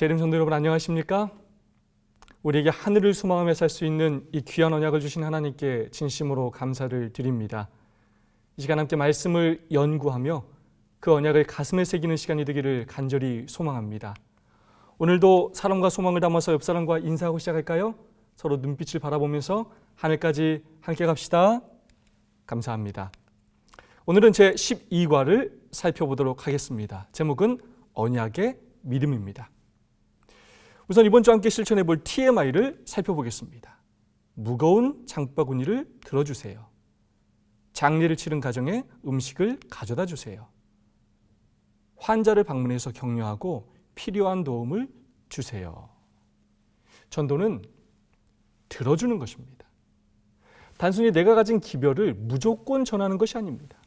재림 성도 여러분 안녕하십니까? 우리에게 하늘을 소망하며 살 수 있는 이 귀한 언약을 주신 하나님께 진심으로 감사를 드립니다. 이 시간 함께 말씀을 연구하며 그 언약을 가슴에 새기는 시간이 되기를 간절히 소망합니다. 오늘도 사랑과 소망을 담아서 옆 사람과 인사하고 시작할까요? 서로 눈빛을 바라보면서 하늘까지 함께 갑시다. 감사합니다. 오늘은 제 12과를 살펴보도록 하겠습니다. 제목은 언약의 믿음입니다. 우선 이번 주 함께 실천해 볼 TMI를 살펴보겠습니다. 무거운 장바구니를 들어주세요. 장례를 치른 가정에 음식을 가져다 주세요. 환자를 방문해서 격려하고 필요한 도움을 주세요. 전도는 들어주는 것입니다. 단순히 내가 가진 기별을 무조건 전하는 것이 아닙니다.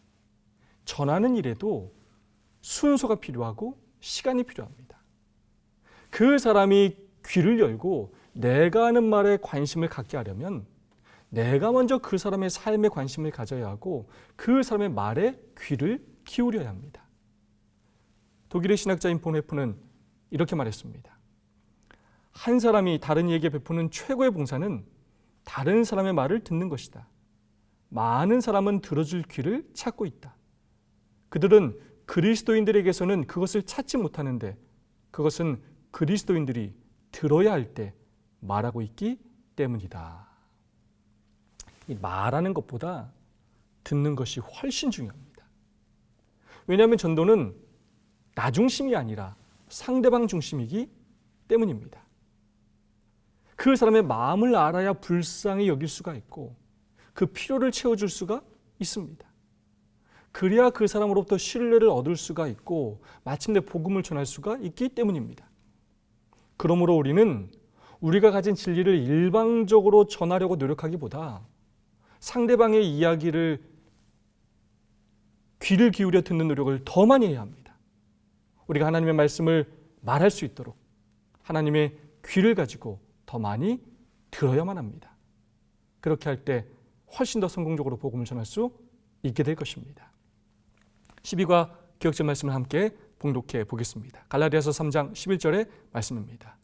전하는 일에도 순서가 필요하고 시간이 필요합니다. 그 사람이 귀를 열고 내가 하는 말에 관심을 갖게 하려면 내가 먼저 그 사람의 삶에 관심을 가져야 하고 그 사람의 말에 귀를 기울여야 합니다. 독일의 신학자인 본헤프는 이렇게 말했습니다. 한 사람이 다른 이에게 베푸는 최고의 봉사는 다른 사람의 말을 듣는 것이다. 많은 사람은 들어줄 귀를 찾고 있다. 그들은 그리스도인들에게서는 그것을 찾지 못하는데 그것은 그리스도인들이 들어야 할 때 말하고 있기 때문이다. 이 말하는 것보다 듣는 것이 훨씬 중요합니다. 왜냐하면 전도는 나 중심이 아니라 상대방 중심이기 때문입니다. 그 사람의 마음을 알아야 불쌍히 여길 수가 있고 그 필요를 채워줄 수가 있습니다. 그래야 그 사람으로부터 신뢰를 얻을 수가 있고 마침내 복음을 전할 수가 있기 때문입니다. 그러므로 우리는 우리가 가진 진리를 일방적으로 전하려고 노력하기보다 상대방의 이야기를 귀를 기울여 듣는 노력을 더 많이 해야 합니다. 우리가 하나님의 말씀을 말할 수 있도록 하나님의 귀를 가지고 더 많이 들어야만 합니다. 그렇게 할 때 훨씬 더 성공적으로 복음을 전할 수 있게 될 것입니다. 12과 기억절 말씀을 함께 봉독해 보겠습니다. 갈라디아서 3장 11절의 말씀입니다.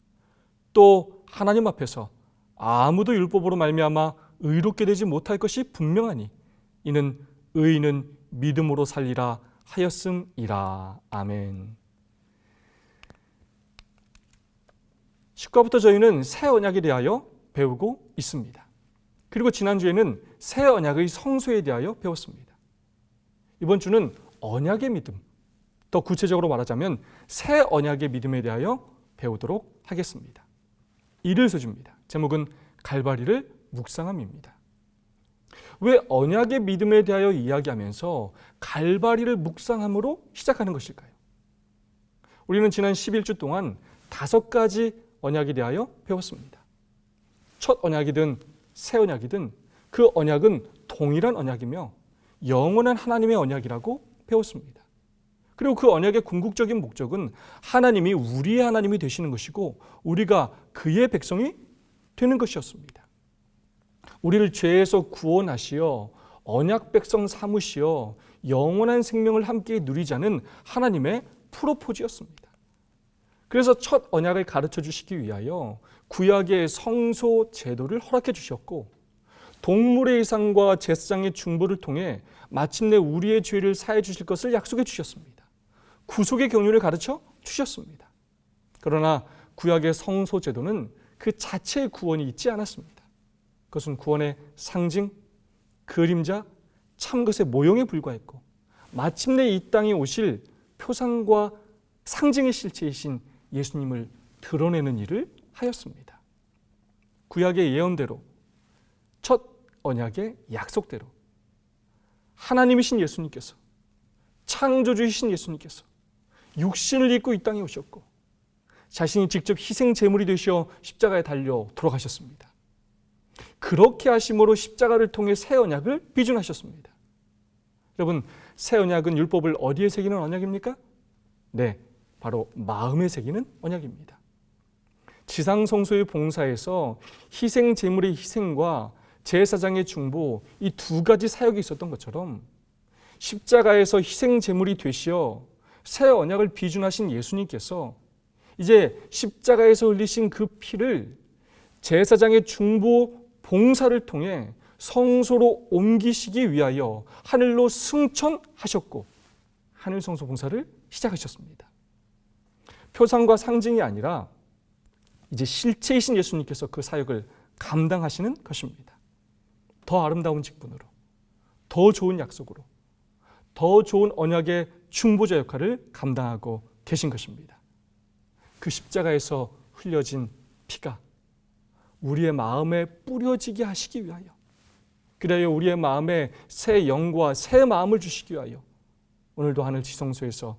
또 하나님 앞에서 아무도 율법으로 말미암아 의롭게 되지 못할 것이 분명하니 이는 의인은 믿음으로 살리라 하였음이라. 아멘. 10과부터 저희는 새 언약에 대하여 배우고 있습니다. 그리고 지난주에는 새 언약의 성소에 대하여 배웠습니다. 이번 주는 언약의 믿음, 더 구체적으로 말하자면 새 언약의 믿음에 대하여 배우도록 하겠습니다. 이를 소집니다. 제목은 갈바리를 묵상함입니다. 왜 언약의 믿음에 대하여 이야기하면서 갈바리를 묵상함으로 시작하는 것일까요? 우리는 지난 11주 동안 5가지 언약에 대하여 배웠습니다. 첫 언약이든 새 언약이든 그 언약은 동일한 언약이며 영원한 하나님의 언약이라고 배웠습니다. 그리고 그 언약의 궁극적인 목적은 하나님이 우리의 하나님이 되시는 것이고 우리가 그의 백성이 되는 것이었습니다. 우리를 죄에서 구원하시어 언약 백성 삼으시어 영원한 생명을 함께 누리자는 하나님의 프로포즈였습니다. 그래서 첫 언약을 가르쳐 주시기 위하여 구약의 성소 제도를 허락해 주셨고 동물의 이상과 제사장의 중보를 통해 마침내 우리의 죄를 사해 주실 것을 약속해 주셨습니다. 구속의 경륜을 가르쳐 주셨습니다. 그러나 구약의 성소 제도는 그 자체의 구원이 있지 않았습니다. 그것은 구원의 상징, 그림자, 참 것의 모형에 불과했고 마침내 이 땅에 오실 표상과 상징의 실체이신 예수님을 드러내는 일을 하였습니다. 구약의 예언대로 첫 언약의 약속대로 하나님이신 예수님께서 창조주이신 예수님께서 육신을 입고 이 땅에 오셨고 자신이 직접 희생 제물이 되시어 십자가에 달려 돌아가셨습니다. 그렇게 하심으로 십자가를 통해 새 언약을 비준하셨습니다. 여러분, 새 언약은 율법을 어디에 새기는 언약입니까? 네, 바로 마음에 새기는 언약입니다. 지상성소의 봉사에서 희생 제물의 희생과 제사장의 중보, 이 2가지 사역이 있었던 것처럼 십자가에서 희생 제물이 되시어 새 언약을 비준하신 예수님께서 이제 십자가에서 흘리신 그 피를 제사장의 중보 봉사를 통해 성소로 옮기시기 위하여 하늘로 승천하셨고 하늘 성소 봉사를 시작하셨습니다. 표상과 상징이 아니라 이제 실체이신 예수님께서 그 사역을 감당하시는 것입니다. 더 아름다운 직분으로, 더 좋은 약속으로, 더 좋은 언약의 중보자 역할을 감당하고 계신 것입니다. 그 십자가에서 흘려진 피가 우리의 마음에 뿌려지게 하시기 위하여, 그래야 우리의 마음에 새 영과 새 마음을 주시기 위하여 오늘도 하늘 지성소에서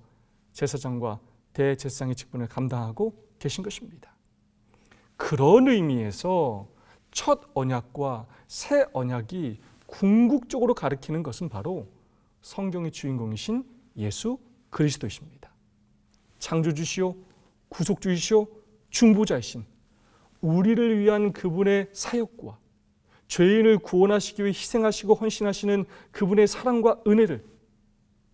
제사장과 대제사장의 직분을 감당하고 계신 것입니다. 그런 의미에서 첫 언약과 새 언약이 궁극적으로 가리키는 것은 바로 성경의 주인공이신 예수 그리스도이십니다. 창조주시오, 구속주이시오, 중보자이신 우리를 위한 그분의 사역과 죄인을 구원하시기 위해 희생하시고 헌신하시는 그분의 사랑과 은혜를,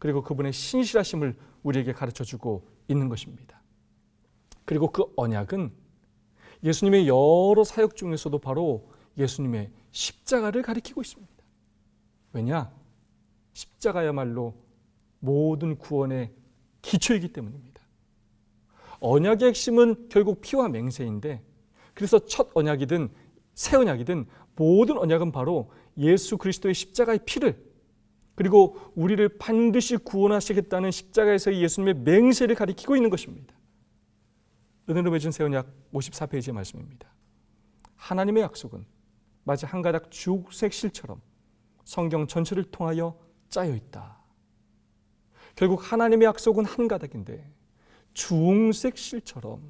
그리고 그분의 신실하심을 우리에게 가르쳐주고 있는 것입니다. 그리고 그 언약은 예수님의 여러 사역 중에서도 바로 예수님의 십자가를 가리키고 있습니다. 왜냐? 십자가야말로 모든 구원의 기초이기 때문입니다. 언약의 핵심은 결국 피와 맹세인데, 그래서 첫 언약이든 새 언약이든 모든 언약은 바로 예수 그리스도의 십자가의 피를, 그리고 우리를 반드시 구원하시겠다는 십자가에서의 예수님의 맹세를 가리키고 있는 것입니다. 은혜로 맺은 새 언약 54페이지의 말씀입니다. 하나님의 약속은 마치 한 가닥 주홍색 실처럼 성경 전체를 통하여 짜여 있다. 결국 하나님의 약속은 한 가닥인데 주홍색 실처럼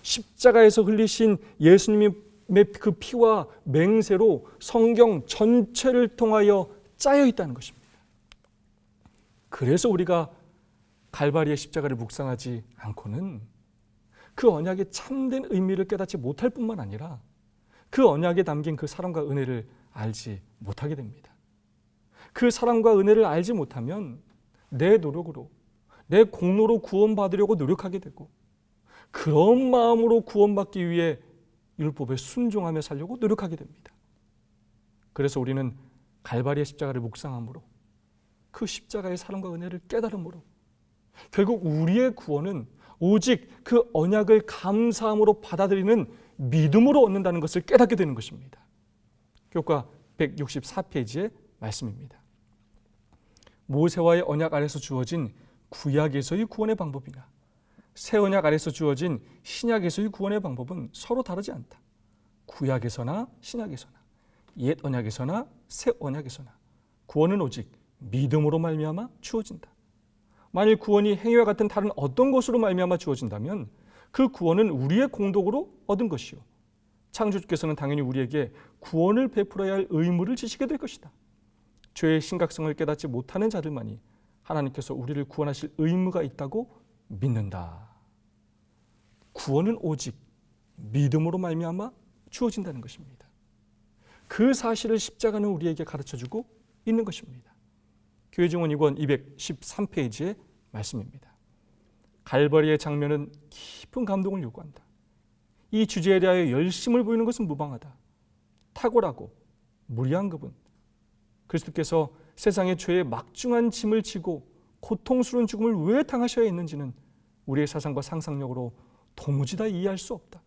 십자가에서 흘리신 예수님의 그 피와 맹세로 성경 전체를 통하여 짜여 있다는 것입니다. 그래서 우리가 갈바리의 십자가를 묵상하지 않고는 그 언약의 참된 의미를 깨닫지 못할 뿐만 아니라 그 언약에 담긴 그 사랑과 은혜를 알지 못하게 됩니다. 그 사랑과 은혜를 알지 못하면 내 노력으로, 내 공로로 구원받으려고 노력하게 되고, 그런 마음으로 구원받기 위해 율법에 순종하며 살려고 노력하게 됩니다. 그래서 우리는 갈바리의 십자가를 묵상함으로, 그 십자가의 사랑과 은혜를 깨달음으로 결국 우리의 구원은 오직 그 언약을 감사함으로 받아들이는 믿음으로 얻는다는 것을 깨닫게 되는 것입니다. 교과 164페이지의 말씀입니다. 모세와의 언약 아래서 주어진 구약에서의 구원의 방법이나 새 언약 아래서 주어진 신약에서의 구원의 방법은 서로 다르지 않다. 구약에서나 신약에서나 옛 언약에서나 새 언약에서나 구원은 오직 믿음으로 말미암아 주어진다. 만일 구원이 행위와 같은 다른 어떤 것으로 말미암아 주어진다면 그 구원은 우리의 공덕으로 얻은 것이요, 창조주께서는 당연히 우리에게 구원을 베풀어야 할 의무를 지시게 될 것이다. 죄의 심각성을 깨닫지 못하는 자들만이 하나님께서 우리를 구원하실 의무가 있다고 믿는다. 구원은 오직 믿음으로 말미암아 주어진다는 것입니다. 그 사실을 십자가는 우리에게 가르쳐주고 있는 것입니다. 교회 증언 2권 213페이지의 말씀입니다. 갈바리의 장면은 깊은 감동을 요구한다. 이 주제에 대하여 열심을 보이는 것은 무방하다. 탁월하고 무리한 그분, 그리스도께서 세상의 죄의 막중한 짐을 지고 고통스러운 죽음을 왜 당하셔야 했는지는 우리의 사상과 상상력으로 도무지 다 이해할 수 없다.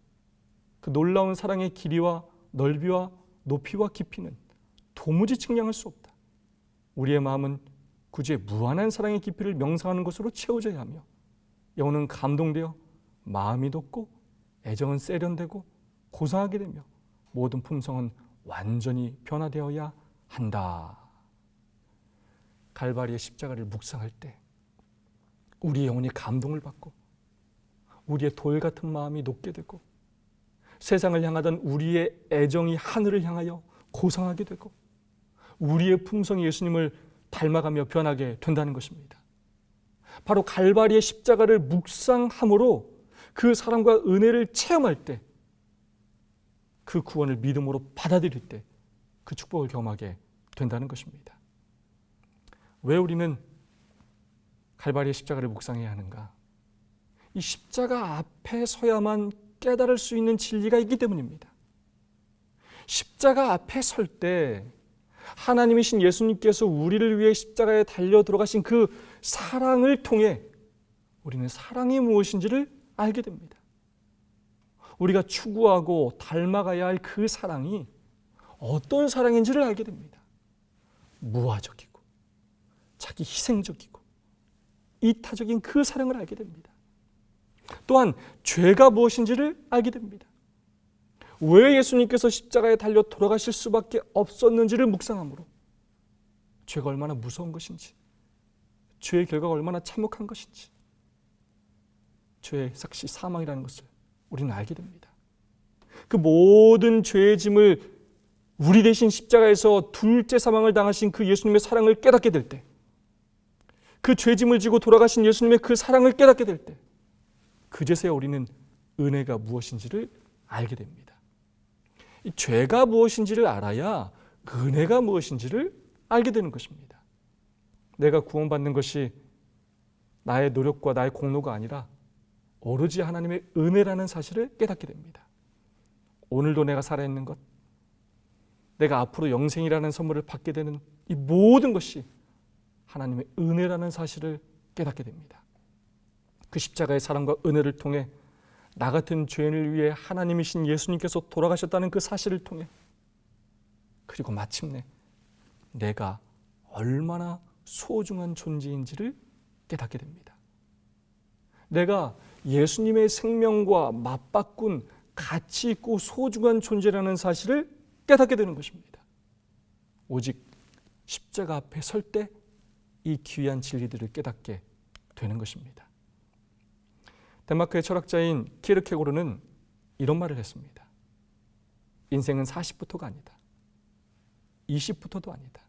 그 놀라운 사랑의 길이와 넓이와 높이와 깊이는 도무지 측량할 수 없다. 우리의 마음은 그의 무한한 사랑의 깊이를 명상하는 것으로 채워져야 하며, 영혼은 감동되어 마음이 돋고 애정은 세련되고 고상하게 되며 모든 품성은 완전히 변화되어야 한다. 갈바리의 십자가를 묵상할 때 우리의 영혼이 감동을 받고 우리의 돌 같은 마음이 녹게 되고 세상을 향하던 우리의 애정이 하늘을 향하여 고상하게 되고 우리의 품성이 예수님을 닮아가며 변하게 된다는 것입니다. 바로 갈바리의 십자가를 묵상함으로 그 사랑과 은혜를 체험할 때, 그 구원을 믿음으로 받아들일 때 그 축복을 경험하게 된다는 것입니다. 왜 우리는 갈바리의 십자가를 묵상해야 하는가? 이 십자가 앞에 서야만 깨달을 수 있는 진리가 있기 때문입니다. 십자가 앞에 설 때 하나님이신 예수님께서 우리를 위해 십자가에 달려 들어가신 그 사랑을 통해 우리는 사랑이 무엇인지를 알게 됩니다. 우리가 추구하고 닮아가야 할 그 사랑이 어떤 사랑인지를 알게 됩니다. 무화적이고 자기 희생적이고 이타적인 그 사랑을 알게 됩니다. 또한 죄가 무엇인지를 알게 됩니다. 왜 예수님께서 십자가에 달려 돌아가실 수밖에 없었는지를 묵상함으로 죄가 얼마나 무서운 것인지, 죄의 결과가 얼마나 참혹한 것인지, 죄의 삭시 사망이라는 것을 우리는 알게 됩니다. 그 모든 죄의 짐을 우리 대신 십자가에서 둘째 사망을 당하신 그 예수님의 사랑을 깨닫게 될 때, 그 죄짐을 지고 돌아가신 예수님의 그 사랑을 깨닫게 될 때, 그제서야 우리는 은혜가 무엇인지를 알게 됩니다. 이 죄가 무엇인지를 알아야 은혜가 무엇인지를 알게 되는 것입니다. 내가 구원받는 것이 나의 노력과 나의 공로가 아니라 오로지 하나님의 은혜라는 사실을 깨닫게 됩니다. 오늘도 내가 살아있는 것, 내가 앞으로 영생이라는 선물을 받게 되는 이 모든 것이 하나님의 은혜라는 사실을 깨닫게 됩니다. 그 십자가의 사랑과 은혜를 통해 나 같은 죄인을 위해 하나님이신 예수님께서 돌아가셨다는 그 사실을 통해, 그리고 마침내 내가 얼마나 소중한 존재인지를 깨닫게 됩니다. 내가 예수님의 생명과 맞바꾼 가치 있고 소중한 존재라는 사실을 깨닫게 되는 것입니다. 오직 십자가 앞에 설 때 이 귀한 진리들을 깨닫게 되는 것입니다. 덴마크의 철학자인 키르케고르는 이런 말을 했습니다. 인생은 40부터가 아니다. 20부터도 아니다.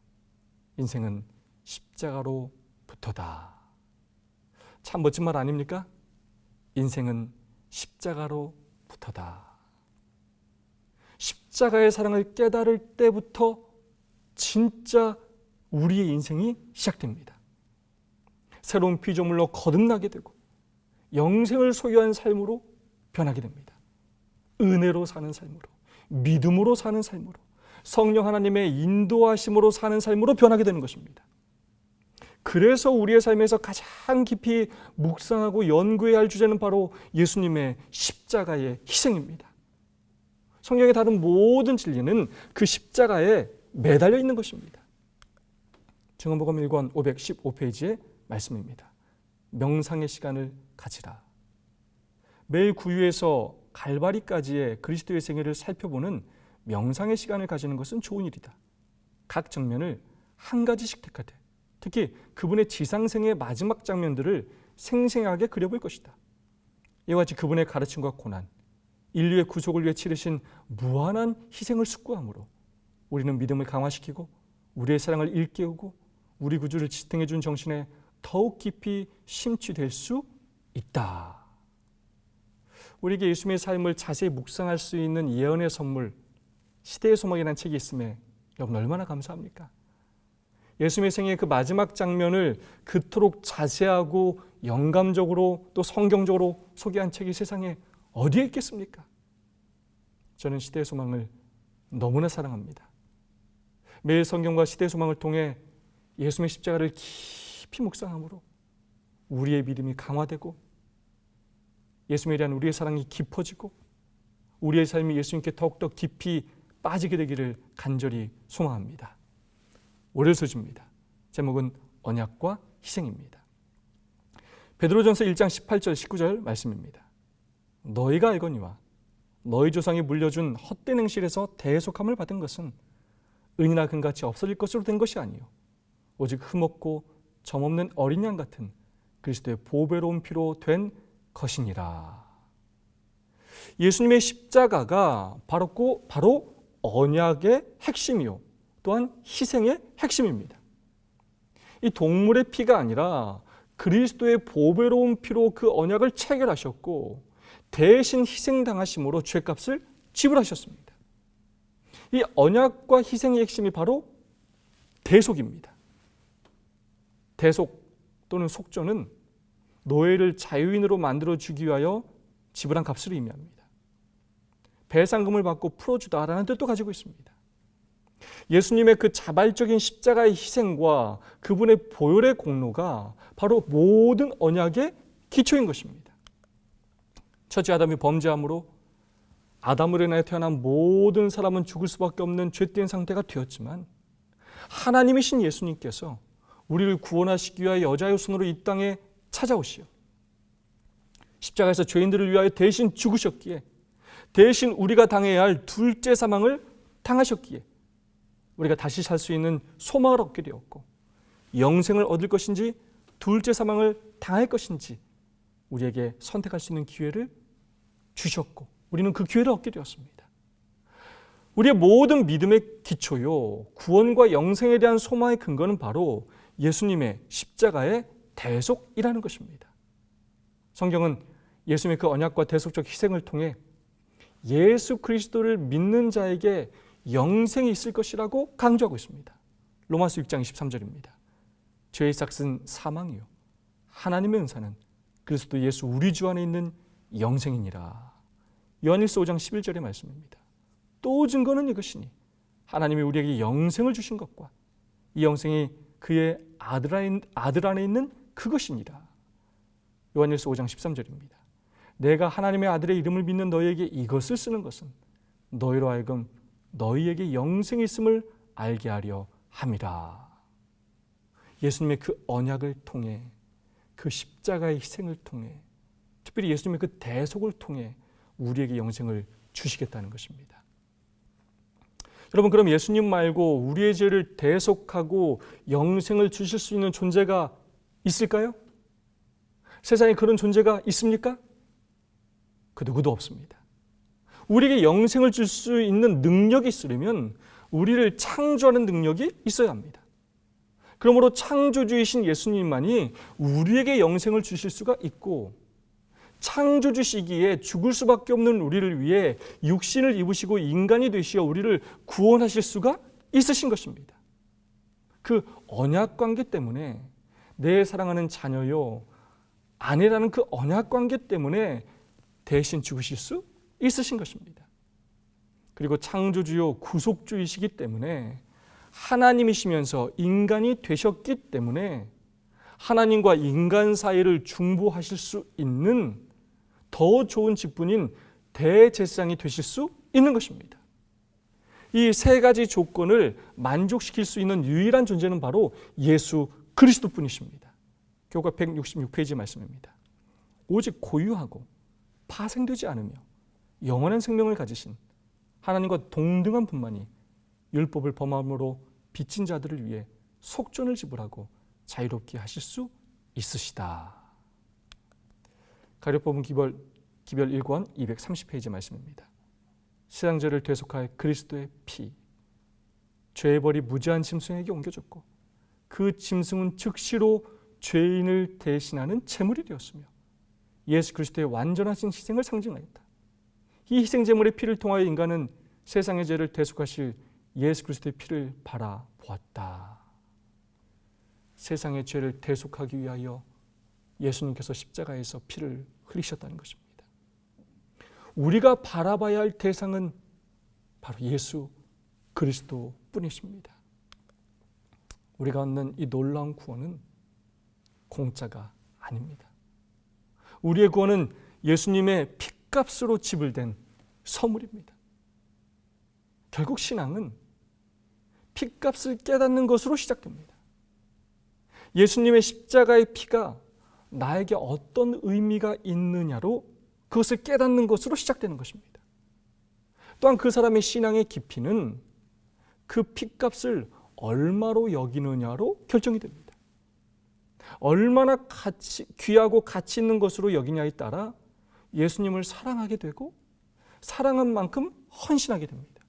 인생은 십자가로부터다. 참 멋진 말 아닙니까? 인생은 십자가로부터다. 십자가의 사랑을 깨달을 때부터 진짜 우리의 인생이 시작됩니다. 새로운 피조물로 거듭나게 되고 영생을 소유한 삶으로 변하게 됩니다. 은혜로 사는 삶으로, 믿음으로 사는 삶으로, 성령 하나님의 인도하심으로 사는 삶으로 변하게 되는 것입니다. 그래서 우리의 삶에서 가장 깊이 묵상하고 연구해야 할 주제는 바로 예수님의 십자가의 희생입니다. 성경의 다른 모든 진리는 그 십자가에 매달려 있는 것입니다. 증언복음 1권 515페이지의 말씀입니다. 명상의 시간을 가지라. 매일 구유에서 갈바리까지의 그리스도의 생애를 살펴보는 명상의 시간을 가지는 것은 좋은 일이다. 각 장면을 한 가지씩 택하되 특히 그분의 지상생의 마지막 장면들을 생생하게 그려볼 것이다. 이와 같이 그분의 가르침과 고난, 인류의 구속을 위해 치르신 무한한 희생을 숙고함으로 우리는 믿음을 강화시키고 우리의 사랑을 일깨우고 우리 구주를 지탱해 준 정신에 더욱 깊이 심취될 수 있다. 우리에게 예수님의 삶을 자세히 묵상할 수 있는 예언의 선물, 시대의 소망이라는 책이 있음에 여러분 얼마나 감사합니까? 예수님의 생애의 그 마지막 장면을 그토록 자세하고 영감적으로 또 성경적으로 소개한 책이 세상에 어디에 있겠습니까? 저는 시대의 소망을 너무나 사랑합니다. 매일 성경과 시대의 소망을 통해 예수님의 십자가를 깊이 묵상함으로 우리의 믿음이 강화되고 예수님에 대한 우리의 사랑이 깊어지고 우리의 삶이 예수님께 더욱더 깊이 빠지게 되기를 간절히 소망합니다. 월요일 소식입니다. 제목은 언약과 희생입니다. 베드로전서 1장 18절 19절 말씀입니다. 너희가 알거니와 너희 조상이 물려준 헛된 행실에서 대속함을 받은 것은 은이나 금같이 없어질 것으로 된 것이 아니요 오직 흠없고 점없는 어린 양 같은 그리스도의 보배로운 피로 된 것이니라. 예수님의 십자가가 바로 언약의 핵심이요 또한 희생의 핵심입니다. 이 동물의 피가 아니라 그리스도의 보배로운 피로 그 언약을 체결하셨고 대신 희생당하심으로 죄값을 지불하셨습니다. 이 언약과 희생의 핵심이 바로 대속입니다. 대속 또는 속죄는 노예를 자유인으로 만들어 주기 위하여 지불한 값을 의미합니다. 배상금을 받고 풀어주다라는 뜻도 가지고 있습니다. 예수님의 그 자발적인 십자가의 희생과 그분의 보혈의 공로가 바로 모든 언약의 기초인 것입니다. 첫째 아담이 범죄함으로 아담으로 인하여 태어난 모든 사람은 죽을 수밖에 없는 죄된 상태가 되었지만, 하나님이신 예수님께서 우리를 구원하시기 위하여 여자의 손으로 이 땅에 찾아오시어 십자가에서 죄인들을 위하여 대신 죽으셨기에, 대신 우리가 당해야 할 둘째 사망을 당하셨기에 우리가 다시 살 수 있는 소망을 얻게 되었고, 영생을 얻을 것인지 둘째 사망을 당할 것인지 우리에게 선택할 수 있는 기회를 주셨고, 우리는 그 기회를 얻게 되었습니다. 우리의 모든 믿음의 기초요, 구원과 영생에 대한 소망의 근거는 바로 예수님의 십자가의 대속이라는 것입니다. 성경은 예수님의 그 언약과 대속적 희생을 통해 예수 그리스도를 믿는 자에게 영생이 있을 것이라고 강조하고 있습니다. 로마서 6장 23절입니다. 죄의 삭은 사망이요 하나님의 은사는 그리스도 예수 우리 주 안에 있는 영생이니라. 요한일서 5장 11절의 말씀입니다. 또 증거는 이것이니 하나님이 우리에게 영생을 주신 것과 이 영생이 그의 아들 안에 있는 그것이니라. 요한일서 5장 13절입니다. 내가 하나님의 아들의 이름을 믿는 너희에게 이것을 쓰는 것은 너희로 하여금 너희에게 영생이 있음을 알게 하려 함이라. 예수님의 그 언약을 통해, 그 십자가의 희생을 통해, 특별히 예수님의 그 대속을 통해 우리에게 영생을 주시겠다는 것입니다. 여러분, 그럼 예수님 말고 우리의 죄를 대속하고 영생을 주실 수 있는 존재가 있을까요? 세상에 그런 존재가 있습니까? 그 누구도 없습니다. 우리에게 영생을 줄 수 있는 능력이 있으려면 우리를 창조하는 능력이 있어야 합니다. 그러므로 창조주이신 예수님만이 우리에게 영생을 주실 수가 있고, 창조주시기에 죽을 수밖에 없는 우리를 위해 육신을 입으시고 인간이 되시어 우리를 구원하실 수가 있으신 것입니다. 그 언약 관계 때문에, 내 사랑하는 자녀요 아내라는 그 언약 관계 때문에 대신 죽으실 수 있으신 것입니다. 그리고 창조주요 구속주이시기 때문에, 하나님이시면서 인간이 되셨기 때문에 하나님과 인간 사이를 중보하실 수 있는 더 좋은 직분인 대제사장이 되실 수 있는 것입니다. 이 세 가지 조건을 만족시킬 수 있는 유일한 존재는 바로 예수 그리스도뿐이십니다. 교과 166페이지 말씀입니다. 오직 고유하고 파생되지 않으며 영원한 생명을 가지신 하나님과 동등한 분만이 율법을 범함으로 빚진 자들을 위해 속전을 지불하고 자유롭게 하실 수 있으시다. 가려뽑은 기별 1권 230페이지 말씀입니다. 세상 죄를 대속할 그리스도의 피, 죄의 벌이 무지한 짐승에게 옮겨졌고 그 짐승은 즉시로 죄인을 대신하는 제물이 되었으며 예수 그리스도의 완전하신 희생을 상징하였다. 이 희생 제물의 피를 통하여 인간은 세상의 죄를 대속하실 예수 그리스도의 피를 바라보았다. 세상의 죄를 대속하기 위하여 예수님께서 십자가에서 피를 흘리셨다는 것입니다. 우리가 바라봐야 할 대상은 바로 예수 그리스도 뿐이십니다. 우리가 얻는 이 놀라운 구원은 공짜가 아닙니다. 우리의 구원은 예수님의 핏값으로 지불된 선물입니다. 결국 신앙은 핏값을 깨닫는 것으로 시작됩니다. 예수님의 십자가의 피가 나에게 어떤 의미가 있느냐로 그것을 깨닫는 것으로 시작되는 것입니다. 또한 그 사람의 신앙의 깊이는 그 핏값을 얼마로 여기느냐로 결정이 됩니다. 얼마나 귀하고 가치 있는 것으로 여기냐에 따라 예수님을 사랑하게 되고 사랑한 만큼 헌신하게 됩니다.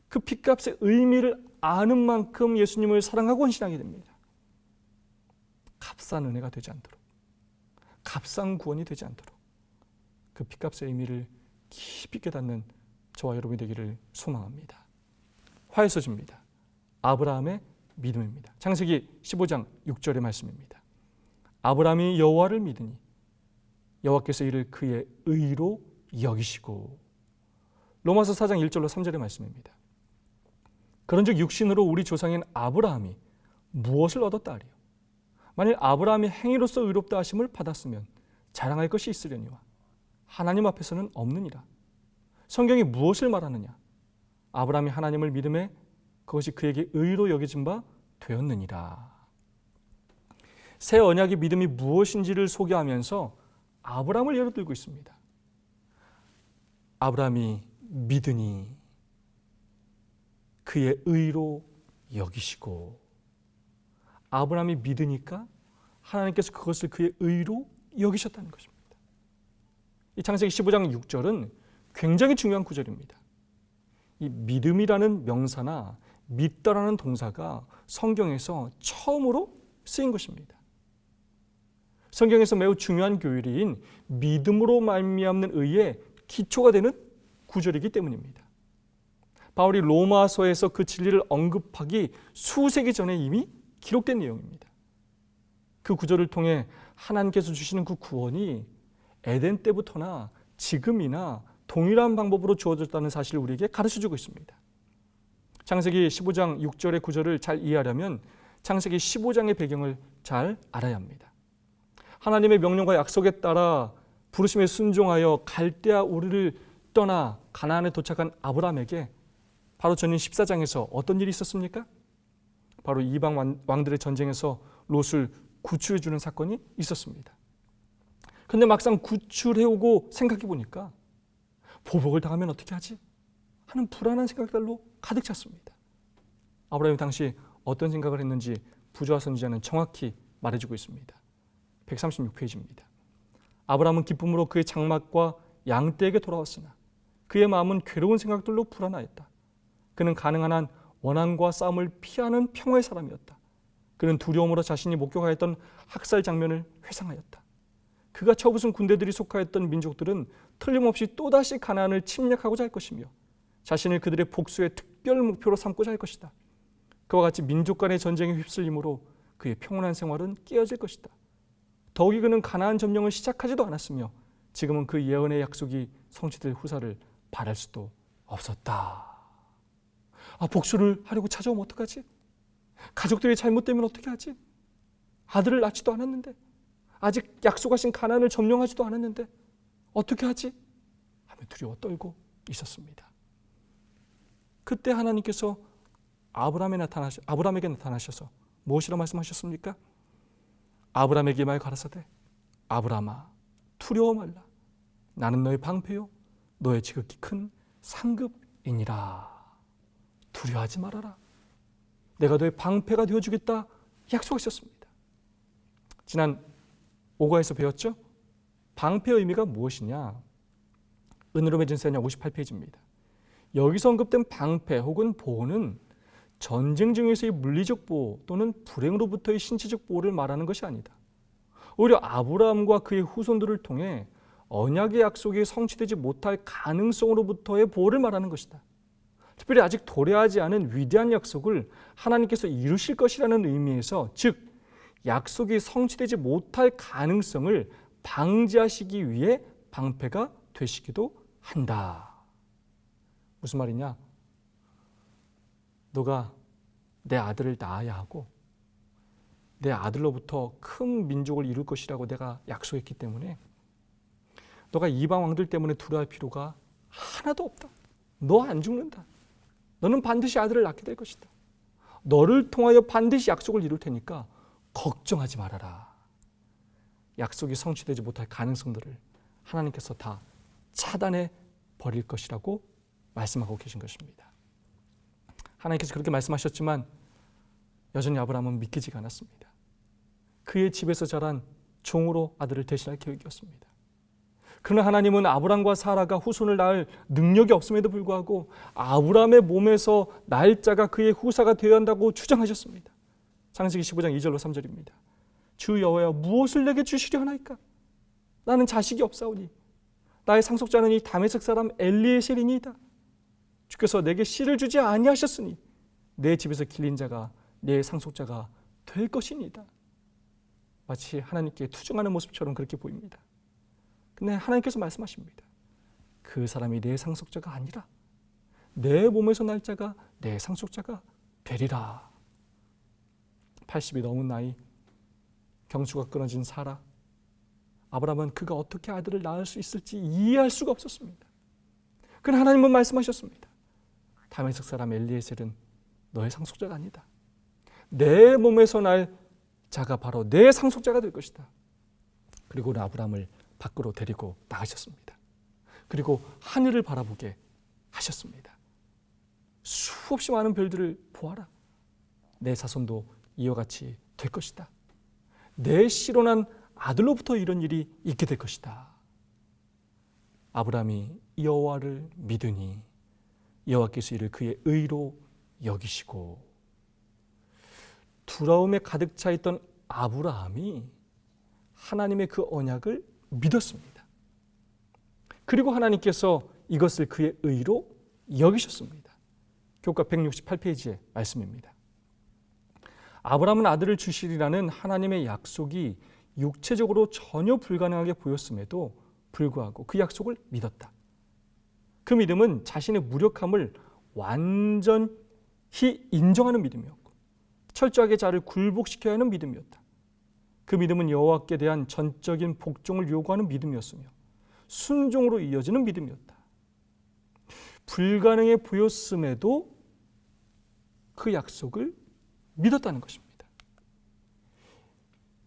그 핏값의 의미를 아는 만큼 예수님을 사랑하고 헌신하게 됩니다. 값싼 은혜가 되지 않도록, 값싼 구원이 되지 않도록 그 핏값의 의미를 깊이 깨닫는 저와 여러분이 되기를 소망합니다. 화해서지입니다. 아브라함의 믿음입니다. 창세기 15장 6절의 말씀입니다. 아브라함이 여호와를 믿으니 여호와께서 이를 그의 의로 여기시고. 로마서 4장 1절로 3절의 말씀입니다. 그런즉 육신으로 우리 조상인 아브라함이 무엇을 얻었다 하리요? 만일 아브라함이 행위로서 의롭다 하심을 받았으면 자랑할 것이 있으려니와 하나님 앞에서는 없느니라. 성경이 무엇을 말하느냐? 아브라함이 하나님을 믿음에 그것이 그에게 의로 여겨진 바 되었느니라. 새 언약의 믿음이 무엇인지를 소개하면서 아브라함을 예로 들고 있습니다. 아브라함이 믿으니 그의 의로 여기시고. 아브라함이 믿으니까 하나님께서 그것을 그의 의로 여기셨다는 것입니다. 이 창세기 15장 6절은 굉장히 중요한 구절입니다. 이 믿음이라는 명사나 믿다라는 동사가 성경에서 처음으로 쓰인 것입니다. 성경에서 매우 중요한 교리인 믿음으로 말미암는 의의 기초가 되는 구절이기 때문입니다. 바울이 로마서에서 그 진리를 언급하기 수세기 전에 이미 기록된 내용입니다. 그 구절을 통해 하나님께서 주시는 그 구원이 에덴 때부터나 지금이나 동일한 방법으로 주어졌다는 사실을 우리에게 가르쳐주고 있습니다. 창세기 15장 6절의 구절을 잘 이해하려면 창세기 15장의 배경을 잘 알아야 합니다. 하나님의 명령과 약속에 따라 부르심에 순종하여 갈대아 우르를 떠나 가나안에 도착한 아브라함에게 바로 전인 14장에서 어떤 일이 있었습니까? 바로 이방 왕들의 전쟁에서 롯을 구출해 주는 사건이 있었습니다. 그런데 막상 구출해오고 생각해 보니까 보복을 당하면 어떻게 하지? 하는 불안한 생각들로 가득 찼습니다. 아브라함이 당시 어떤 생각을 했는지 부조와 선지자는 정확히 말해주고 있습니다. 136페이지입니다. 아브라함은 기쁨으로 그의 장막과 양떼에게 돌아왔으나 그의 마음은 괴로운 생각들로 불안하였다. 그는 가능한 한 원한과 싸움을 피하는 평화의 사람이었다. 그는 두려움으로 자신이 목격하였던 학살 장면을 회상하였다. 그가 쳐부순 군대들이 속하였던 민족들은 틀림없이 또다시 가나안을 침략하고자 할 것이며 자신을 그들의 복수의 특별 목표로 삼고자 할 것이다. 그와 같이 민족 간의 전쟁에 휩쓸림으로 그의 평온한 생활은 깨어질 것이다. 더욱이 그는 가나안 점령을 시작하지도 않았으며 지금은 그 예언의 약속이 성취될 후사를 바랄 수도 없었다. 복수를 하려고 찾아오면 어떡하지? 가족들이 잘못되면 어떻게 하지? 아들을 낳지도 않았는데, 아직 약속하신 가나안을 점령하지도 않았는데 어떻게 하지? 하며 두려워 떨고 있었습니다. 그때 하나님께서 아브라함에게 나타나셔서 무엇이라 말씀하셨습니까? 아브라함에게 말 가라사대 아브라함아 두려워 말라. 나는 너의 방패요 너의 지극히 큰 상급이니라. 두려워하지 말아라. 내가 너의 방패가 되어주겠다 약속하셨습니다. 지난 5과에서 배웠죠? 방패의 의미가 무엇이냐? 은으로 맺은 새냐 58페이지입니다. 여기서 언급된 방패 혹은 보호는 전쟁 중에서의 물리적 보호 또는 불행으로부터의 신체적 보호를 말하는 것이 아니다. 오히려 아브라함과 그의 후손들을 통해 언약의 약속이 성취되지 못할 가능성으로부터의 보호를 말하는 것이다. 특별히 아직 도래하지 않은 위대한 약속을 하나님께서 이루실 것이라는 의미에서, 즉 약속이 성취되지 못할 가능성을 방지하시기 위해 방패가 되시기도 한다. 무슨 말이냐? 너가 내 아들을 낳아야 하고 내 아들로부터 큰 민족을 이룰 것이라고 내가 약속했기 때문에 너가 이방 왕들 때문에 두려워할 필요가 하나도 없다. 너 안 죽는다. 너는 반드시 아들을 낳게 될 것이다. 너를 통하여 반드시 약속을 이룰 테니까 걱정하지 말아라. 약속이 성취되지 못할 가능성들을 하나님께서 다 차단해 버릴 것이라고 말씀하고 계신 것입니다. 하나님께서 그렇게 말씀하셨지만 여전히 아브라함은 믿기지가 않았습니다. 그의 집에서 자란 종으로 아들을 대신할 계획이었습니다. 그러나 하나님은 아브라함과 사라가 후손을 낳을 능력이 없음에도 불구하고 아브라함의 몸에서 낳을 자가 그의 후사가 되어야 한다고 주장하셨습니다. 창세기 15장 2절로 3절입니다. 주 여호와여 무엇을 내게 주시려 하나이까? 나는 자식이 없사오니 나의 상속자는 이 다메섹 사람 엘리에셀이니이다. 주께서 내게 씨를 주지 아니하셨으니 내 집에서 길린 자가 내 상속자가 될 것이니이다. 마치 하나님께 투정하는 모습처럼 그렇게 보입니다. 근데 하나님께서 말씀하십니다. 그 사람이 내 상속자가 아니라 내 몸에서 날 자가 내 상속자가 되리라. 80이 넘은 나이, 경추가 끊어진 사라. 아브라함은 그가 어떻게 아들을 낳을 수 있을지 이해할 수가 없었습니다. 그러나 하나님은 말씀하셨습니다. 다메섹 사람 엘리에셀은 너의 상속자가 아니다. 내 몸에서 날 자가 바로 내 상속자가 될 것이다. 그리고 아브라함을 밖으로 데리고 나가셨습니다. 그리고 하늘을 바라보게 하셨습니다. 수없이 많은 별들을 보아라. 내 자손도 이와 같이 될 것이다. 내 씨로 난 아들로부터 이런 일이 있게 될 것이다. 아브라함이 여호와를 믿으니 여호와께서 이를 그의 의로 여기시고, 두려움에 가득 차 있던 아브라함이 하나님의 그 언약을 믿었습니다. 그리고 하나님께서 이것을 그의 의로 여기셨습니다. 교과 168페이지의 말씀입니다. 아브라함은 아들을 주시리라는 하나님의 약속이 육체적으로 전혀 불가능하게 보였음에도 불구하고 그 약속을 믿었다. 그 믿음은 자신의 무력함을 완전히 인정하는 믿음이었고 철저하게 자를 굴복시켜야 하는 믿음이었다. 그 믿음은 여호와께 대한 전적인 복종을 요구하는 믿음이었으며 순종으로 이어지는 믿음이었다. 불가능해 보였음에도 그 약속을 믿었다는 것입니다.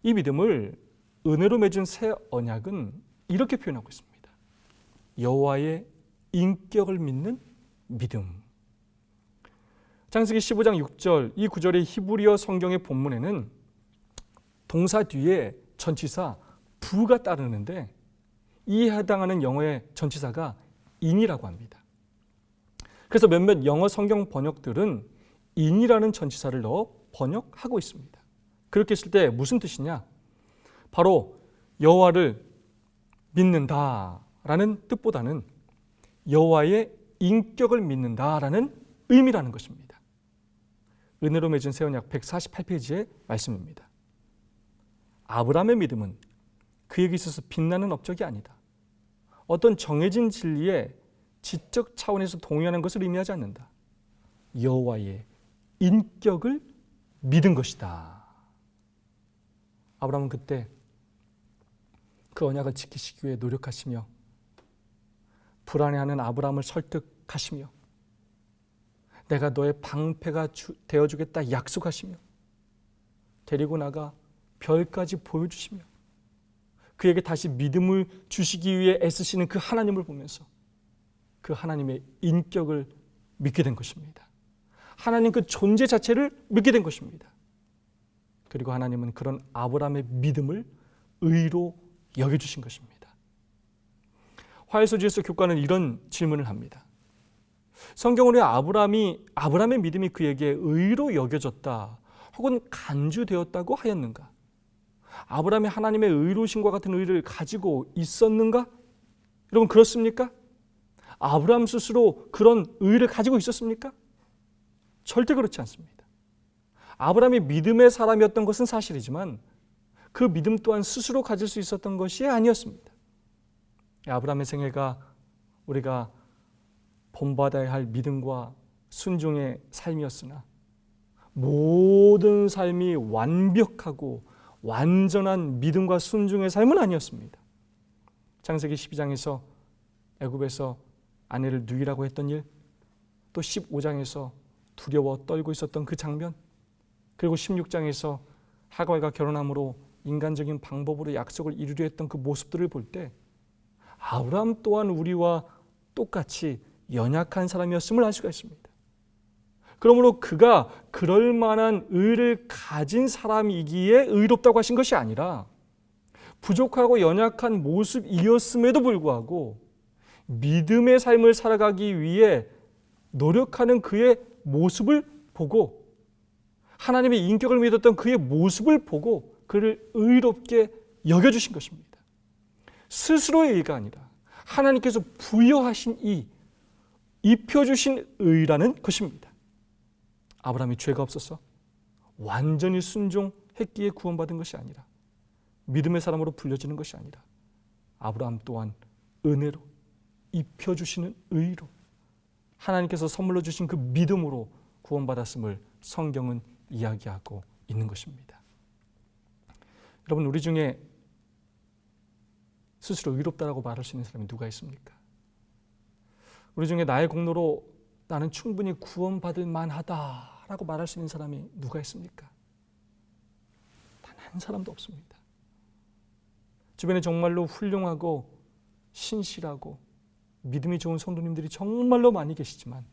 이 믿음을 은혜로 맺은 새 언약은 이렇게 표현하고 있습니다. 여호와의 인격을 믿는 믿음. 창세기 15장 6절, 이 구절의 히브리어 성경의 본문에는 동사 뒤에 전치사 부가 따르는데 이에 해당하는 영어의 전치사가 in이라고 합니다. 그래서 몇몇 영어 성경 번역들은 in이라는 전치사를 넣어 번역하고 있습니다. 그렇게 했을 때 무슨 뜻이냐? 바로 여호와를 믿는다라는 뜻보다는 여호와의 인격을 믿는다라는 의미라는 것입니다. 은혜로 맺은 새 언약 148페이지의 말씀입니다. 아브라함의 믿음은 그에게 있어서 빛나는 업적이 아니다. 어떤 정해진 진리에 지적 차원에서 동의하는 것을 의미하지 않는다. 여호와의 인격을 믿은 것이다. 아브라함은 그때 그 언약을 지키시기 위해 노력하시며 불안해하는 아브라함을 설득하시며 내가 너의 방패가 되어주겠다 약속하시며 데리고 나가 별까지 보여주시며 그에게 다시 믿음을 주시기 위해 애쓰시는 그 하나님을 보면서 그 하나님의 인격을 믿게 된 것입니다. 하나님 그 존재 자체를 믿게 된 것입니다. 그리고 하나님은 그런 아브라함의 믿음을 의로 여겨주신 것입니다. 화해소지에서 교과는 이런 질문을 합니다. 성경은 왜 아브라함의 믿음이 그에게 의로 여겨졌다 혹은 간주되었다고 하였는가? 아브라함이 하나님의 의로우심과 같은 의를 가지고 있었는가? 여러분 그렇습니까? 아브라함 스스로 그런 의를 가지고 있었습니까? 절대 그렇지 않습니다. 아브라함이 믿음의 사람이었던 것은 사실이지만 그 믿음 또한 스스로 가질 수 있었던 것이 아니었습니다. 아브라함의 생애가 우리가 본받아야 할 믿음과 순종의 삶이었으나 모든 삶이 완벽하고 완전한 믿음과 순종의 삶은 아니었습니다. 창세기 12장에서 애굽에서 아내를 누이라고 했던 일, 또 15장에서 두려워 떨고 있었던 그 장면, 그리고 16장에서 하갈과 결혼함으로 인간적인 방법으로 약속을 이루려 했던 그 모습들을 볼 때 아브라함 또한 우리와 똑같이 연약한 사람이었음을 알 수가 있습니다. 그러므로 그가 그럴 만한 의를 가진 사람이기에 의롭다고 하신 것이 아니라 부족하고 연약한 모습이었음에도 불구하고 믿음의 삶을 살아가기 위해 노력하는 그의 모습을 보고 하나님의 인격을 믿었던 그의 모습을 보고 그를 의롭게 여겨주신 것입니다. 스스로의 의가 아니라 하나님께서 부여하신 입혀주신 의라는 것입니다. 아브라함이 죄가 없어서 완전히 순종했기에 구원받은 것이 아니라 믿음의 사람으로 불려지는 것이 아니라 아브라함 또한 은혜로, 입혀주시는 의로, 하나님께서 선물로 주신 그 믿음으로 구원받았음을 성경은 이야기하고 있는 것입니다. 여러분, 우리 중에 스스로 의롭다라고 말할 수 있는 사람이 누가 있습니까? 우리 중에 나의 공로로 나는 충분히 구원받을 만하다라고 말할 수 있는 사람이 누가 있습니까? 단 한 사람도 없습니다. 주변에 정말로 훌륭하고 신실하고 믿음이 좋은 성도님들이 정말로 많이 계시지만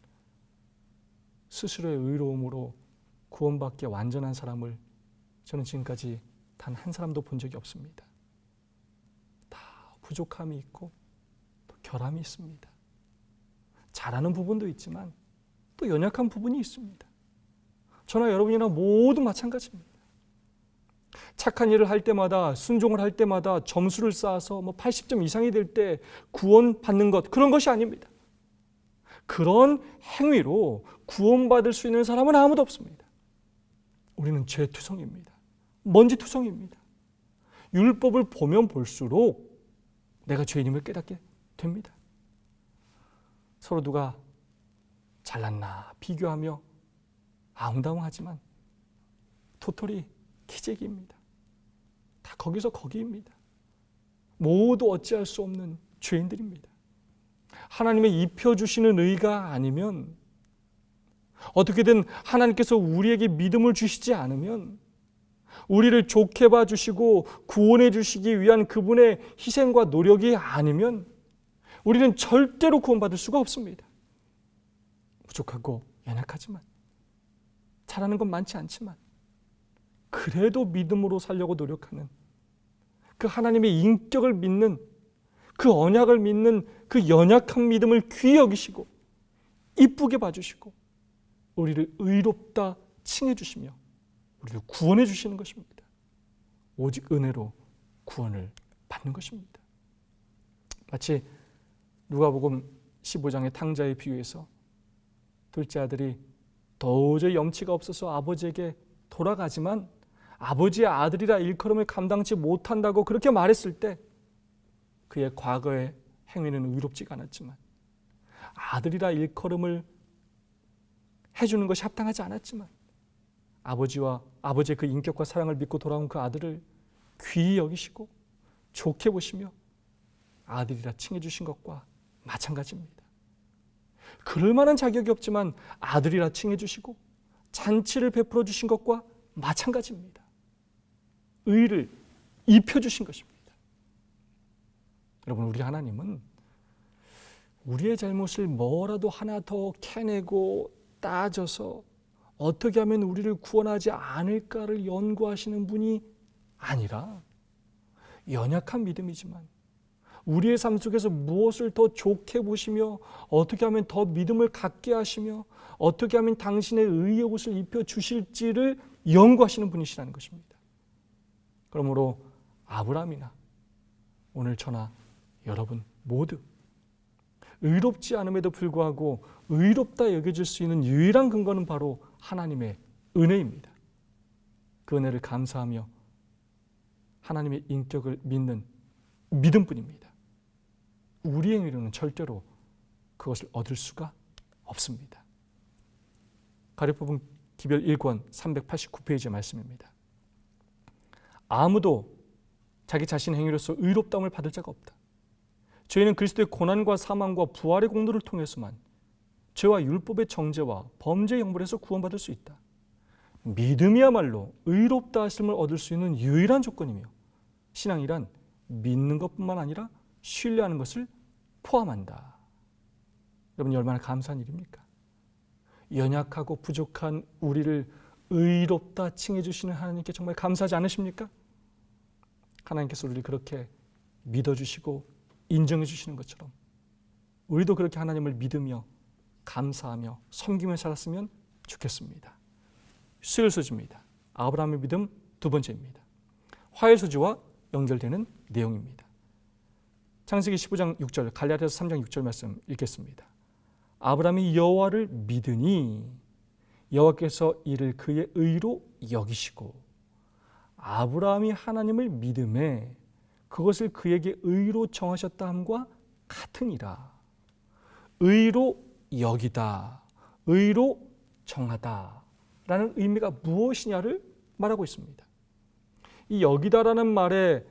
스스로의 의로움으로 구원받기에 완전한 사람을 저는 지금까지 단 한 사람도 본 적이 없습니다. 다 부족함이 있고 또 결함이 있습니다. 잘하는 부분도 있지만 또 연약한 부분이 있습니다. 저나 여러분이나 모두 마찬가지입니다. 착한 일을 할 때마다, 순종을 할 때마다 점수를 쌓아서 80점 이상이 될 때 구원받는 것, 그런 것이 아닙니다. 그런 행위로 구원받을 수 있는 사람은 아무도 없습니다. 우리는 죄투성입니다. 먼지투성입니다. 율법을 보면 볼수록 내가 죄인임을 깨닫게 됩니다. 서로 누가 잘났나 비교하며 아웅다웅하지만 토털이 기재기입니다. 다 거기서 거기입니다. 모두 어찌할 수 없는 죄인들입니다. 하나님의 입혀주시는 의가 아니면, 어떻게든 하나님께서 우리에게 믿음을 주시지 않으면, 우리를 좋게 봐주시고 구원해 주시기 위한 그분의 희생과 노력이 아니면 우리는 절대로 구원받을 수가 없습니다. 부족하고 연약하지만, 잘하는 건 많지 않지만 그래도 믿음으로 살려고 노력하는 그 하나님의 인격을 믿는, 그 언약을 믿는 그 연약한 믿음을 귀히 여기시고 이쁘게 봐주시고 우리를 의롭다 칭해 주시며 우리를 구원해 주시는 것입니다. 오직 은혜로 구원을 받는 것입니다. 마치 누가복음 15장의 탕자의 비유에서 둘째 아들이 도저히 염치가 없어서 아버지에게 돌아가지만 아버지의 아들이라 일컬음을 감당치 못한다고 그렇게 말했을 때 그의 과거의 행위는 의롭지가 않았지만, 아들이라 일컬음을 해주는 것이 합당하지 않았지만, 아버지의 그 인격과 사랑을 믿고 돌아온 그 아들을 귀히 여기시고 좋게 보시며 아들이라 칭해 주신 것과 마찬가지입니다. 그럴 만한 자격이 없지만 아들이라 칭해 주시고 잔치를 베풀어 주신 것과 마찬가지입니다. 의를 입혀 주신 것입니다. 여러분, 우리 하나님은 우리의 잘못을 뭐라도 하나 더 캐내고 따져서 어떻게 하면 우리를 구원하지 않을까를 연구하시는 분이 아니라, 연약한 믿음이지만 우리의 삶 속에서 무엇을 더 좋게 보시며 어떻게 하면 더 믿음을 갖게 하시며 어떻게 하면 당신의 의의 옷을 입혀 주실지를 연구하시는 분이시라는 것입니다. 그러므로 아브라함이나 오늘 저나 여러분 모두 의롭지 않음에도 불구하고 의롭다 여겨질 수 있는 유일한 근거는 바로 하나님의 은혜입니다. 그 은혜를 감사하며 하나님의 인격을 믿는 믿음뿐입니다. 우리의 행위로는 절대로 그것을 얻을 수가 없습니다. 가려뽑은 기별 1권 389페이지의 말씀입니다. 아무도 자기 자신의 행위로서 의롭다움을 받을 자가 없다. 저희는 그리스도의 고난과 사망과 부활의 공로를 통해서만 죄와 율법의 정죄와 범죄의 형벌에서 구원받을 수 있다. 믿음이야말로 의롭다 하심을 얻을 수 있는 유일한 조건이며, 신앙이란 믿는 것뿐만 아니라 신뢰하는 것을 포함한다. 여러분이 얼마나 감사한 일입니까? 연약하고 부족한 우리를 의롭다 칭해 주시는 하나님께 정말 감사하지 않으십니까? 하나님께서 우리를 그렇게 믿어주시고 인정해 주시는 것처럼 우리도 그렇게 하나님을 믿으며 감사하며 섬기며 살았으면 좋겠습니다. 수요일 소지입니다. 아브라함의 믿음 두 번째입니다. 화요일 소지와 연결되는 내용입니다. 창세기 15장 6절, 갈라디아서 3장 6절 말씀 읽겠습니다. 아브라함이 여호와를 믿으니 여호와께서 이를 그의 의로 여기시고, 아브라함이 하나님을 믿음에 그것을 그에게 의로 정하셨다 함과 같으니라. 의로 여기다, 의로 정하다 라는 의미가 무엇이냐를 말하고 있습니다. 이 여기다라는 말의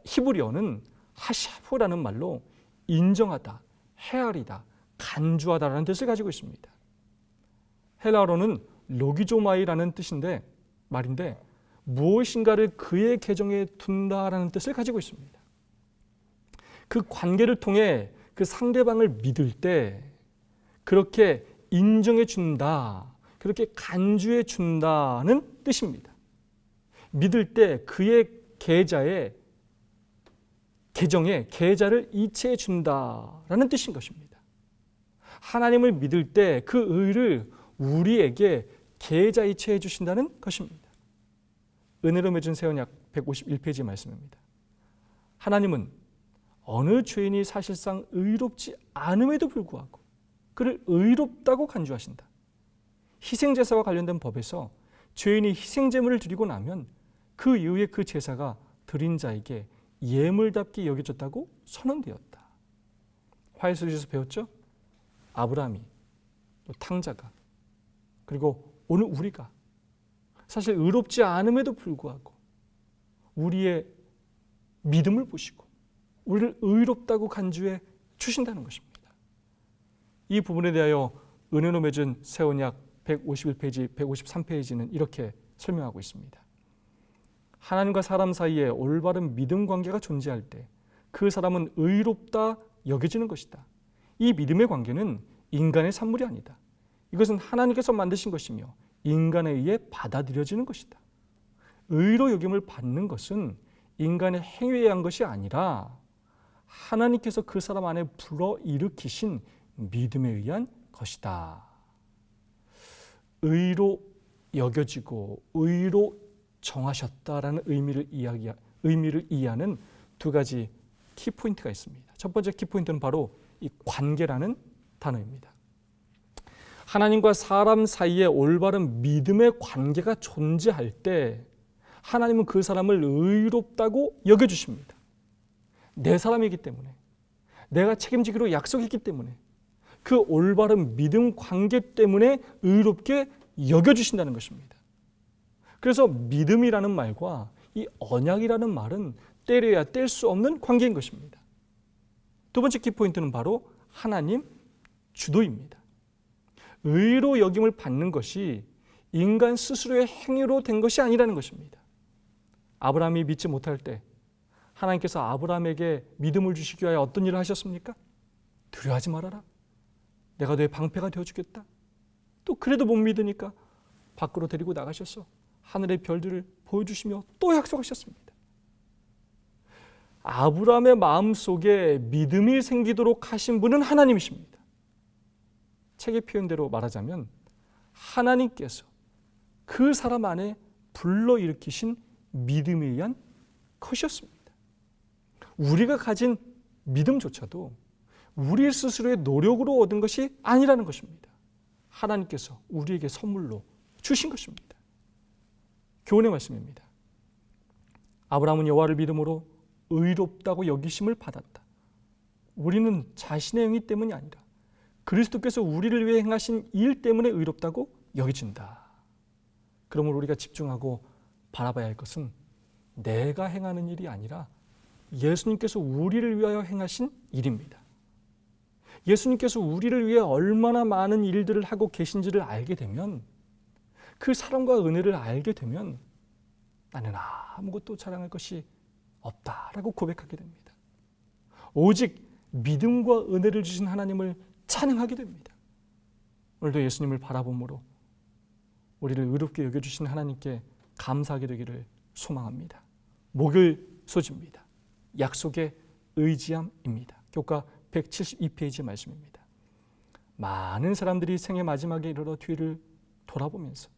히브리어는 하샤프라는 말로 인정하다, 헤아리다, 간주하다라는 뜻을 가지고 있습니다. 헬라어로는 로기조마이라는 뜻인데 말인데 무엇인가를 그의 계정에 둔다라는 뜻을 가지고 있습니다. 그 관계를 통해 그 상대방을 믿을 때 그렇게 인정해 준다, 그렇게 간주해 준다는 뜻입니다. 믿을 때 그의 계정에 계좌를 이체해 준다라는 뜻인 것입니다. 하나님을 믿을 때 그 의를 우리에게 계좌 이체해 주신다는 것입니다. 은혜로 맺은 새 언약 151페이지 말씀입니다. 하나님은 어느 죄인이 사실상 의롭지 않음에도 불구하고 그를 의롭다고 간주하신다. 희생제사와 관련된 법에서 죄인이 희생제물을 드리고 나면 그 이후에 그 제사가 드린 자에게 예물답게 여겨졌다고 선언되었다. 화해수지에서 배웠죠? 아브라함이, 또 탕자가, 그리고 오늘 우리가 사실 의롭지 않음에도 불구하고 우리의 믿음을 보시고 우리를 의롭다고 간주해 주신다는 것입니다. 이 부분에 대하여 은혜로 맺은 새 언약 151페이지, 153페이지는 이렇게 설명하고 있습니다. 하나님과 사람 사이에 올바른 믿음 관계가 존재할 때 그 사람은 의롭다 여겨지는 것이다. 이 믿음의 관계는 인간의 산물이 아니다. 이것은 하나님께서 만드신 것이며 인간에 의해 받아들여지는 것이다. 의로 여김을 받는 것은 인간의 행위에 의한 것이 아니라 하나님께서 그 사람 안에 불러일으키신 믿음에 의한 것이다. 의로 여겨지고 의로 정하셨다라는 의미를 이해하는 두 가지 키포인트가 있습니다. 첫 번째 키포인트는 바로 이 관계라는 단어입니다. 하나님과 사람 사이에 올바른 믿음의 관계가 존재할 때 하나님은 그 사람을 의롭다고 여겨주십니다. 내 사람이기 때문에, 내가 책임지기로 약속했기 때문에, 그 올바른 믿음 관계 때문에 의롭게 여겨주신다는 것입니다. 그래서 믿음이라는 말과 이 언약이라는 말은 때려야 뗄 수 없는 관계인 것입니다. 두 번째 키포인트는 바로 하나님 주도입니다. 의로 여김을 받는 것이 인간 스스로의 행위로 된 것이 아니라는 것입니다. 아브라함이 믿지 못할 때 하나님께서 아브라함에게 믿음을 주시기 위하여 어떤 일을 하셨습니까? 두려워하지 말아라. 내가 너의 방패가 되어주겠다. 또 그래도 못 믿으니까 밖으로 데리고 나가셔서 하늘의 별들을 보여주시며 또 약속하셨습니다. 아브라함의 마음속에 믿음이 생기도록 하신 분은 하나님이십니다. 책의 표현대로 말하자면 하나님께서 그 사람 안에 불러일으키신 믿음에 의한 것이었습니다. 우리가 가진 믿음조차도 우리 스스로의 노력으로 얻은 것이 아니라는 것입니다. 하나님께서 우리에게 선물로 주신 것입니다. 교훈의 말씀입니다. 아브라함은 여호와를 믿음으로 의롭다고 여기심을 받았다. 우리는 자신의 행위 때문이 아니라 그리스도께서 우리를 위해 행하신 일 때문에 의롭다고 여겨진다. 그러므로 우리가 집중하고 바라봐야 할 것은 내가 행하는 일이 아니라 예수님께서 우리를 위하여 행하신 일입니다. 예수님께서 우리를 위해 얼마나 많은 일들을 하고 계신지를 알게 되면, 그 사랑과 은혜를 알게 되면 나는 아무것도 자랑할 것이 없다라고 고백하게 됩니다. 오직 믿음과 은혜를 주신 하나님을 찬양하게 됩니다. 오늘도 예수님을 바라봄으로 우리를 의롭게 여겨주신 하나님께 감사하게 되기를 소망합니다. 목요일 소지입니다. 약속의 의지함입니다. 교과 172페이지 말씀입니다. 많은 사람들이 생의 마지막에 이르러 뒤를 돌아보면서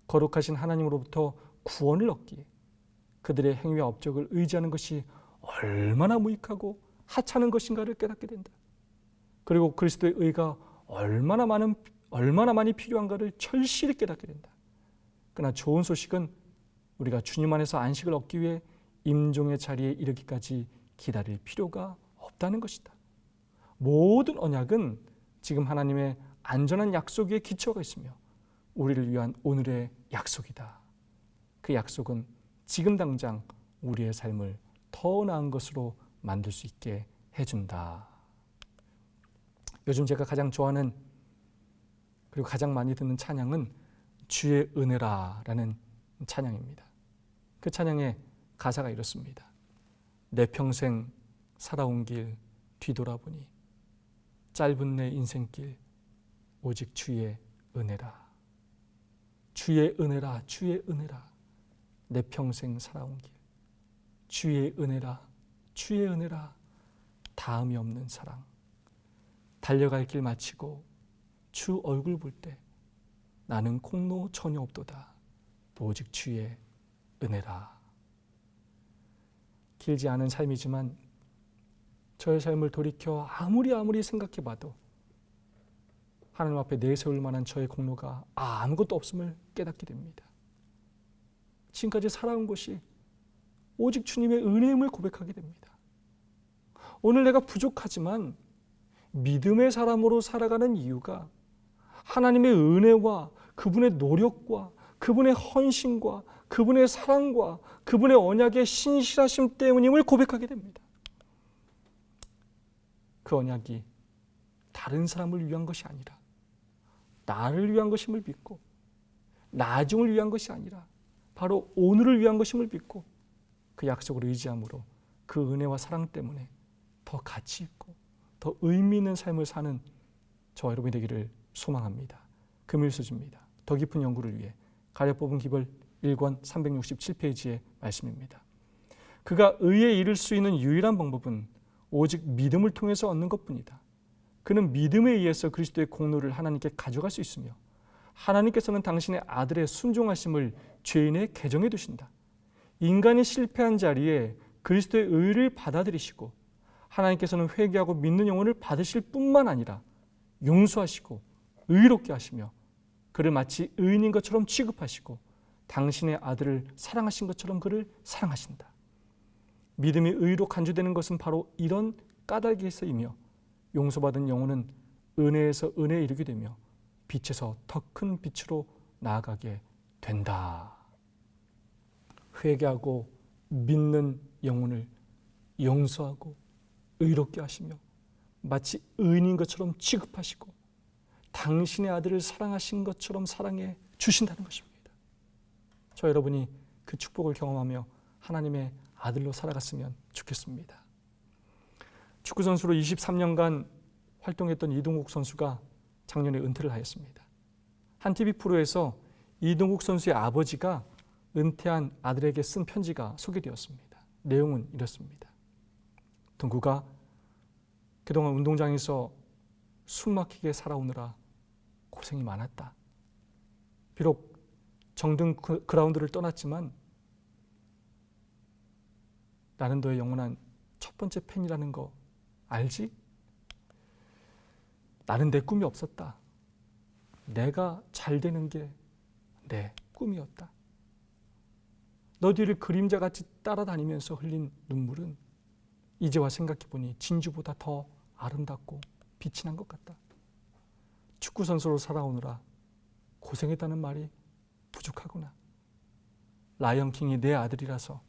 거룩하신 하나님으로부터 구원을 얻기에 그들의 행위와 업적을 의지하는 것이 얼마나 무익하고 하찮은 것인가를 깨닫게 된다. 그리고 그리스도의 의가 얼마나 많이 필요한가를 절실히 깨닫게 된다. 그러나 좋은 소식은 우리가 주님 안에서 안식을 얻기 위해 임종의 자리에 이르기까지 기다릴 필요가 없다는 것이다. 모든 언약은 지금 하나님의 안전한 약속 위에 기초가 있으며 우리를 위한 오늘의 약속이다. 그 약속은 지금 당장 우리의 삶을 더 나은 것으로 만들 수 있게 해준다. 요즘 제가 가장 좋아하는 그리고 가장 많이 듣는 찬양은 주의 은혜라라는 찬양입니다. 그 찬양의 가사가 이렇습니다. 내 평생 살아온 길 뒤돌아보니 짧은 내 인생길 오직 주의 은혜라. 주의 은혜라, 주의 은혜라. 내 평생 살아온 길 주의 은혜라, 주의 은혜라. 다음이 없는 사랑. 달려갈 길 마치고 주 얼굴 볼 때 나는 공로 전혀 없도다. 오직 주의 은혜라. 길지 않은 삶이지만 저의 삶을 돌이켜 아무리 생각해봐도 하나님 앞에 내세울 만한 저의 공로가 아무것도 없음을 깨닫게 됩니다. 지금까지 살아온 것이 오직 주님의 은혜임을 고백하게 됩니다. 오늘 내가 부족하지만 믿음의 사람으로 살아가는 이유가 하나님의 은혜와 그분의 노력과 그분의 헌신과 그분의 사랑과 그분의 언약의 신실하심 때문임을 고백하게 됩니다. 그 언약이 다른 사람을 위한 것이 아니라 나를 위한 것임을 믿고 나중을 위한 것이 아니라 바로 오늘을 위한 것임을 믿고 그 약속을 의지함으로 그 은혜와 사랑 때문에 더 가치 있고 더 의미 있는 삶을 사는 저와 여러분이 되기를 소망합니다. 금일수지입니다. 더 깊은 연구를 위해 가려 뽑은 기별 1권 367페이지의 말씀입니다. 그가 의에 이를 수 있는 유일한 방법은 오직 믿음을 통해서 얻는 것뿐이다. 그는 믿음에 의해서 그리스도의 공로를 하나님께 가져갈 수 있으며 하나님께서는 당신의 아들의 순종하심을 죄인의 계정에 두신다. 인간이 실패한 자리에 그리스도의 의를 받아들이시고 하나님께서는 회개하고 믿는 영혼을 받으실 뿐만 아니라 용서하시고 의롭게 하시며 그를 마치 의인인 것처럼 취급하시고 당신의 아들을 사랑하신 것처럼 그를 사랑하신다. 믿음이 의로 간주되는 것은 바로 이런 까닭에서이며 용서받은 영혼은 은혜에서 은혜에 이르게 되며 빛에서 더 큰 빛으로 나아가게 된다. 회개하고 믿는 영혼을 용서하고 의롭게 하시며 마치 의인인 것처럼 취급하시고 당신의 아들을 사랑하신 것처럼 사랑해 주신다는 것입니다. 저 여러분이 그 축복을 경험하며 하나님의 아들로 살아갔으면 좋겠습니다. 축구선수로 23년간 활동했던 이동국 선수가 작년에 은퇴를 하였습니다. 한 TV 프로에서 이동국 선수의 아버지가 은퇴한 아들에게 쓴 편지가 소개되었습니다. 내용은 이렇습니다. 동구가 그동안 운동장에서 숨막히게 살아오느라 고생이 많았다. 비록 정든 그라운드를 떠났지만 나는 너의 영원한 첫 번째 팬이라는 거 알지? 나는 내 꿈이 없었다. 내가 잘 되는 게 내 꿈이었다. 너 뒤를 그림자같이 따라다니면서 흘린 눈물은 이제와 생각해보니 진주보다 더 아름답고 빛이 난 것 같다. 축구선수로 살아오느라 고생했다는 말이 부족하구나. 라이언킹이 내 아들이라서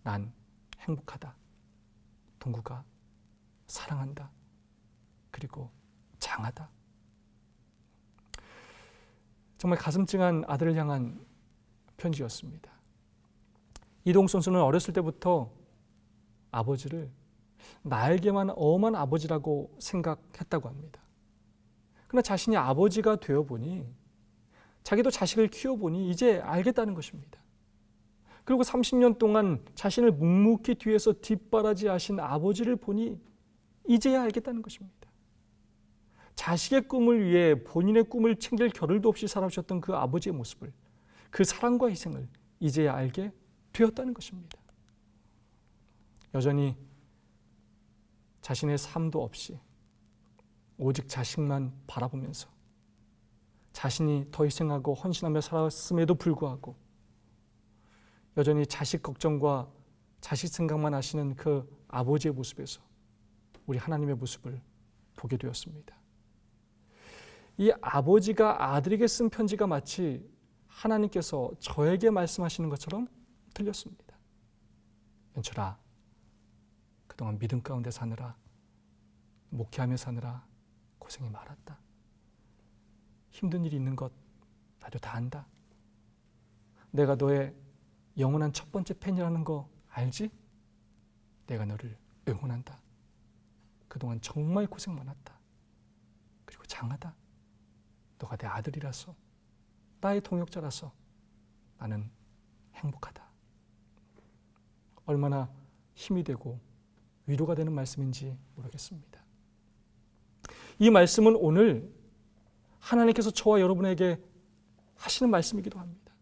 난 행복하다. 동구가 사랑한다. 그리고 장하다. 정말 가슴 찡한 아들을 향한 편지였습니다. 이동국 선수는 어렸을 때부터 아버지를 나에게만 엄한 아버지라고 생각했다고 합니다. 그러나 자신이 아버지가 되어보니 자기도 자식을 키워보니 이제 알겠다는 것입니다. 그리고 30년 동안 자신을 묵묵히 뒤에서 뒷바라지하신 아버지를 보니 이제야 알겠다는 것입니다. 자식의 꿈을 위해 본인의 꿈을 챙길 겨를도 없이 살아오셨던 그 아버지의 모습을, 그 사랑과 희생을 이제야 알게 되었다는 것입니다. 여전히 자신의 삶도 없이 오직 자식만 바라보면서 자신이 더 희생하고 헌신하며 살았음에도 불구하고 여전히 자식 걱정과 자식 생각만 하시는 그 아버지의 모습에서 우리 하나님의 모습을 보게 되었습니다. 이 아버지가 아들에게 쓴 편지가 마치 하나님께서 저에게 말씀하시는 것처럼 들렸습니다. 연철아, 그동안 믿음 가운데 사느라, 목회하며 사느라 고생이 많았다. 힘든 일이 있는 것 나도 다 안다. 내가 너의 영원한 첫 번째 팬이라는 거 알지? 내가 너를 응원한다. 그동안 정말 고생 많았다. 그리고 장하다. 너가 내 아들이라서, 나의 동역자라서 나는 행복하다. 얼마나 힘이 되고 위로가 되는 말씀인지 모르겠습니다. 이 말씀은 오늘 하나님께서 저와 여러분에게 하시는 말씀이기도 합니다.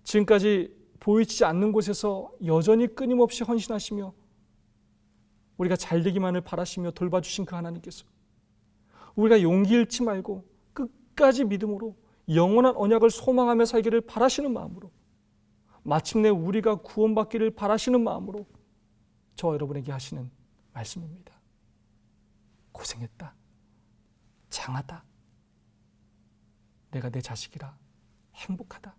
지금까지 보이지 않는 곳에서 여전히 끊임없이 헌신하시며 우리가 잘 되기만을 바라시며 돌봐주신 그 하나님께서 우리가 용기 잃지 말고 끝까지 믿음으로 영원한 언약을 소망하며 살기를 바라시는 마음으로, 마침내 우리가 구원받기를 바라시는 마음으로 저와 여러분에게 하시는 말씀입니다. 고생했다. 장하다. 내가 내 자식이라 행복하다.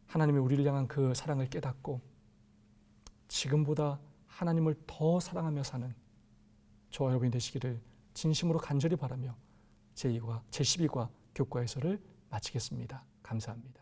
하나님이 우리를 향한 그 사랑을 깨닫고 지금보다 하나님을 더 사랑하며 사는 저와 여러분이 되시기를 진심으로 간절히 바라며 제12과 교과에서를 마치겠습니다. 감사합니다.